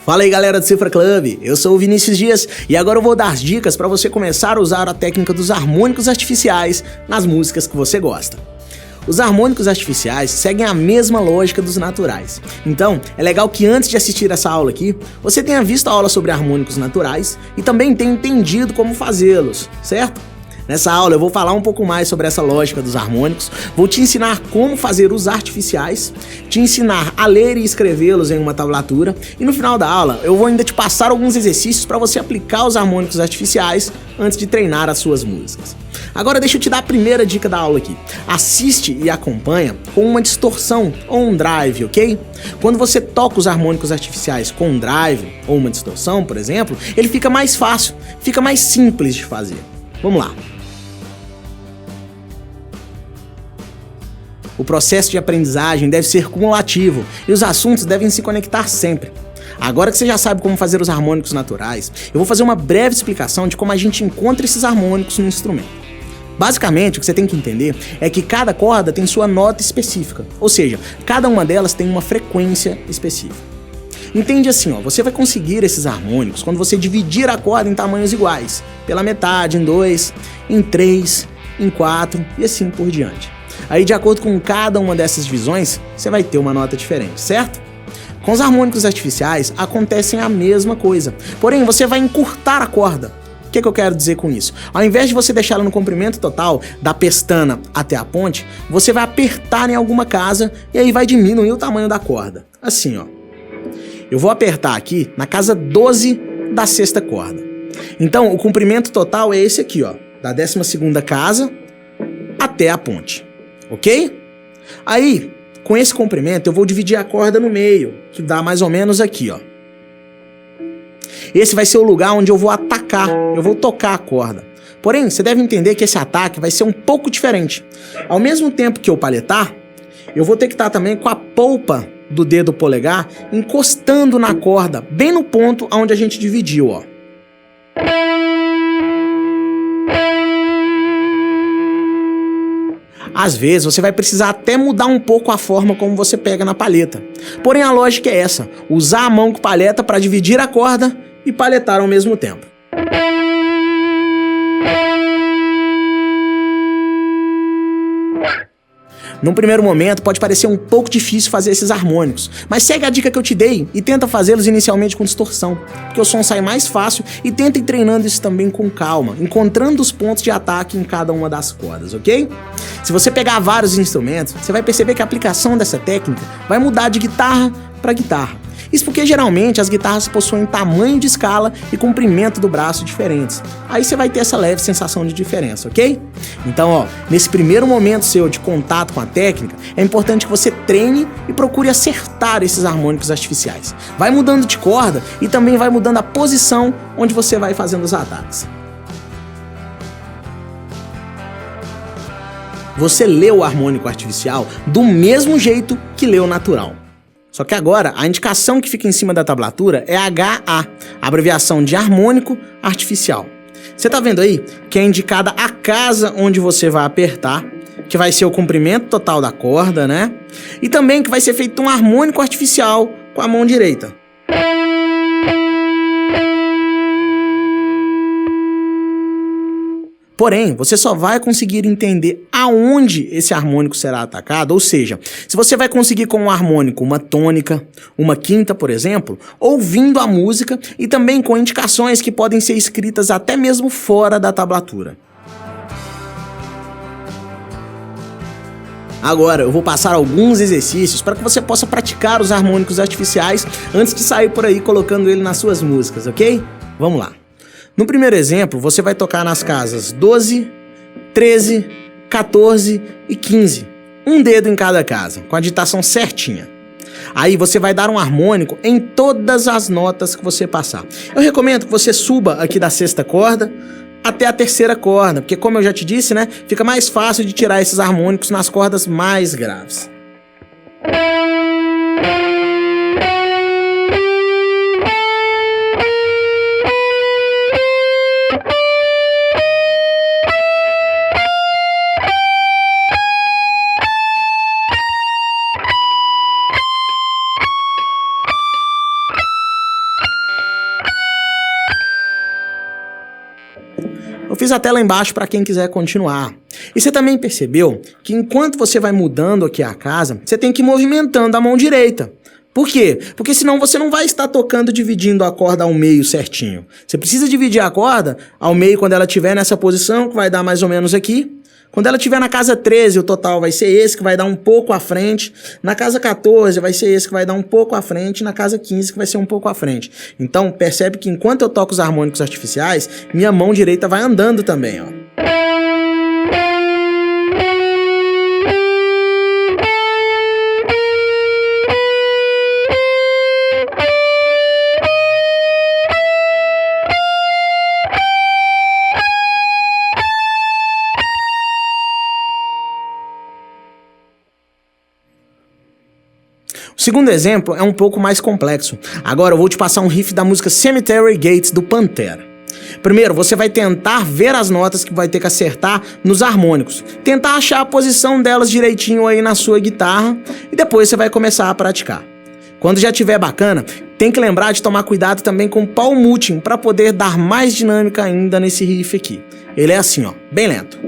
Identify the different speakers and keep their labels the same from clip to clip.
Speaker 1: Fala aí galera do Cifra Club, eu sou o Vinícius Dias e agora eu vou dar dicas para você começar a usar a técnica dos harmônicos artificiais nas músicas que você gosta. Os harmônicos artificiais seguem a mesma lógica dos naturais. Então, é legal que antes de assistir essa aula aqui, você tenha visto a aula sobre harmônicos naturais e também tenha entendido como fazê-los, certo? Nessa aula eu vou falar um pouco mais sobre essa lógica dos harmônicos, vou te ensinar como fazer os artificiais, te ensinar a ler e escrevê-los em uma tablatura e no final da aula eu vou ainda te passar alguns exercícios para você aplicar os harmônicos artificiais antes de treinar as suas músicas. Agora deixa eu te dar a primeira dica da aula aqui. Assiste e acompanha com uma distorção ou um drive, ok? Quando você toca os harmônicos artificiais com um drive ou uma distorção, por exemplo, ele fica mais fácil, fica mais simples de fazer. Vamos lá. O processo de aprendizagem deve ser cumulativo e os assuntos devem se conectar sempre. Agora que você já sabe como fazer os harmônicos naturais, eu vou fazer uma breve explicação de como a gente encontra esses harmônicos no instrumento. Basicamente, o que você tem que entender é que cada corda tem sua nota específica, ou seja, cada uma delas tem uma frequência específica. Entende assim, você vai conseguir esses harmônicos quando você dividir a corda em tamanhos iguais, pela metade, em 2, em 3, em 4 e assim por diante. Aí, de acordo com cada uma dessas divisões, você vai ter uma nota diferente, certo? Com os harmônicos artificiais, acontecem a mesma coisa. Porém, você vai encurtar a corda. O que eu quero dizer com isso? Ao invés de você deixá-la no comprimento total, da pestana até a ponte, você vai apertar em alguma casa e aí vai diminuir o tamanho da corda. Assim, ó. Eu vou apertar aqui na casa 12 da sexta corda. Então, o comprimento total é esse aqui, ó. Da 12ª casa até a ponte. Ok? Aí, com esse comprimento, eu vou dividir a corda no meio, que dá mais ou menos aqui, ó. Esse vai ser o lugar onde eu vou atacar, eu vou tocar a corda. Porém, você deve entender que esse ataque vai ser um pouco diferente. Ao mesmo tempo que eu paletar, eu vou ter que estar também com a polpa do dedo polegar encostando na corda, bem no ponto onde a gente dividiu, ó. Às vezes você vai precisar até mudar um pouco a forma como você pega na palheta. Porém a lógica é essa, usar a mão com palheta para dividir a corda e palhetar ao mesmo tempo. Num primeiro momento pode parecer um pouco difícil fazer esses harmônicos, mas segue a dica que eu te dei e tenta fazê-los inicialmente com distorção, porque o som sai mais fácil e tenta ir treinando isso também com calma, encontrando os pontos de ataque em cada uma das cordas, ok? Se você pegar vários instrumentos, você vai perceber que a aplicação dessa técnica vai mudar de guitarra para guitarra. Isso porque geralmente as guitarras possuem tamanho de escala e comprimento do braço diferentes. Aí você vai ter essa leve sensação de diferença, ok? Então, nesse primeiro momento seu de contato com a técnica, é importante que você treine e procure acertar esses harmônicos artificiais. Vai mudando de corda e também vai mudando a posição onde você vai fazendo os ataques. Você lê o harmônico artificial do mesmo jeito que lê o natural. Só que agora, a indicação que fica em cima da tablatura é HA, abreviação de harmônico artificial. Você tá vendo aí que é indicada a casa onde você vai apertar, que vai ser o comprimento total da corda, né? E também que vai ser feito um harmônico artificial com a mão direita. Porém, você só vai conseguir entender aonde esse harmônico será atacado, ou seja, se você vai conseguir com um harmônico uma tônica, uma quinta, por exemplo, ouvindo a música e também com indicações que podem ser escritas até mesmo fora da tablatura. Agora, eu vou passar alguns exercícios para que você possa praticar os harmônicos artificiais antes de sair por aí colocando ele nas suas músicas, ok? Vamos lá. No primeiro exemplo, você vai tocar nas casas 12, 13, 14 e 15. Um dedo em cada casa, com a digitação certinha. Aí você vai dar um harmônico em todas as notas que você passar. Eu recomendo que você suba aqui da sexta corda até a terceira corda, porque como eu já te disse, né, fica mais fácil de tirar esses harmônicos nas cordas mais graves. depois até lá embaixo para quem quiser continuar. E você também percebeu que enquanto você vai mudando aqui a casa, você tem que ir movimentando a mão direita. Por quê? Porque senão você não vai estar tocando dividindo a corda ao meio certinho. Você precisa dividir a corda ao meio quando ela estiver nessa posição, que vai dar mais ou menos aqui. Quando ela estiver na casa 13, o total vai ser esse, que vai dar um pouco à frente. Na casa 14, vai ser esse, que vai dar um pouco à frente. Na casa 15, que vai ser um pouco à frente. Então, percebe que enquanto eu toco os harmônicos artificiais, minha mão direita vai andando também, ó. O segundo exemplo é um pouco mais complexo. Agora eu vou te passar um riff da música Cemetery Gates, do Pantera. Primeiro, você vai tentar ver as notas que vai ter que acertar nos harmônicos. Tentar achar a posição delas direitinho aí na sua guitarra. E depois você vai começar a praticar. Quando já estiver bacana, tem que lembrar de tomar cuidado também com o palm muting para poder dar mais dinâmica ainda nesse riff aqui. Ele é assim, ó, bem lento.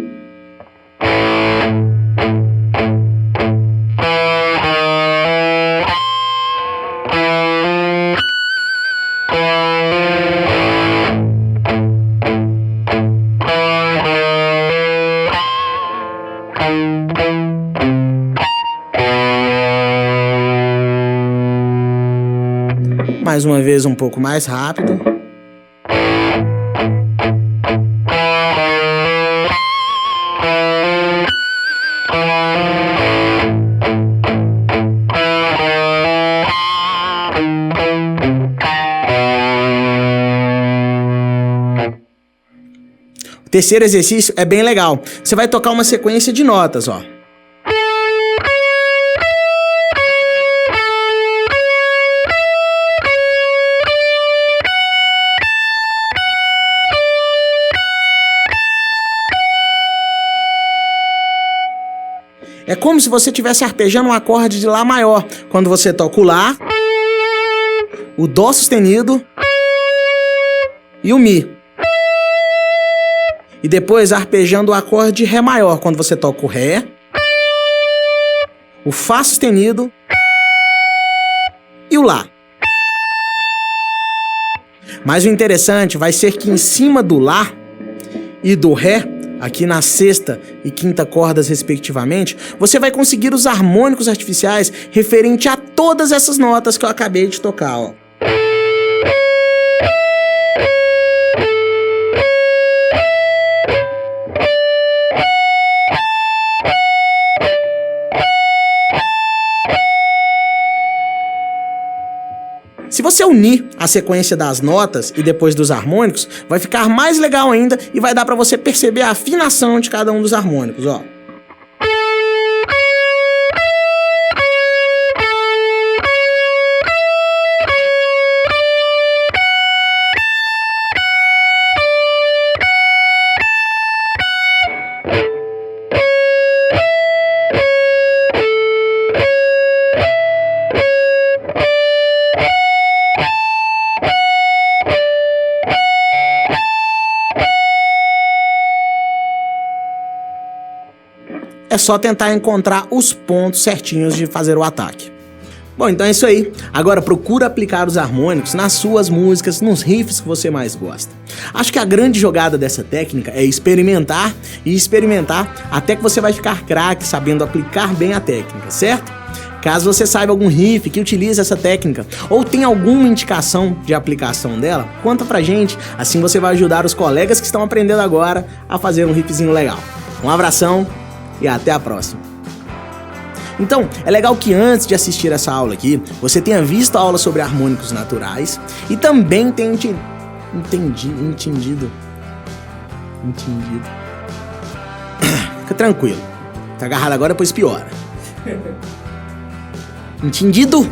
Speaker 1: Mais uma vez um pouco mais rápido. O terceiro exercício é bem legal. Você vai tocar uma sequência de notas, ó. É como se você estivesse arpejando um acorde de Lá maior. Quando você toca o Lá, o Dó sustenido e o Mi. E depois arpejando o acorde de Ré maior. Quando você toca o Ré, o Fá sustenido e o Lá. Mas o interessante vai ser que em cima do Lá e do Ré, aqui na sexta e quinta cordas respectivamente, você vai conseguir os harmônicos artificiais referente a todas essas notas que eu acabei de tocar, ó. Se você unir a sequência das notas e depois dos harmônicos, vai ficar mais legal ainda e vai dar para você perceber a afinação de cada um dos harmônicos, ó. É só tentar encontrar os pontos certinhos de fazer o ataque. Bom, então é isso aí. Agora procura aplicar os harmônicos nas suas músicas, nos riffs que você mais gosta. Acho que a grande jogada dessa técnica é experimentar e experimentar até que você vai ficar craque sabendo aplicar bem a técnica, certo? Caso você saiba algum riff que utilize essa técnica ou tenha alguma indicação de aplicação dela, conta pra gente, assim você vai ajudar os colegas que estão aprendendo agora a fazer um riffzinho legal. Um abração e até a próxima. Então, é legal que antes de assistir essa aula aqui, você tenha visto a aula sobre harmônicos naturais e também tenha entendido. Fica tranquilo. Tá agarrado agora, depois piora. Entendido?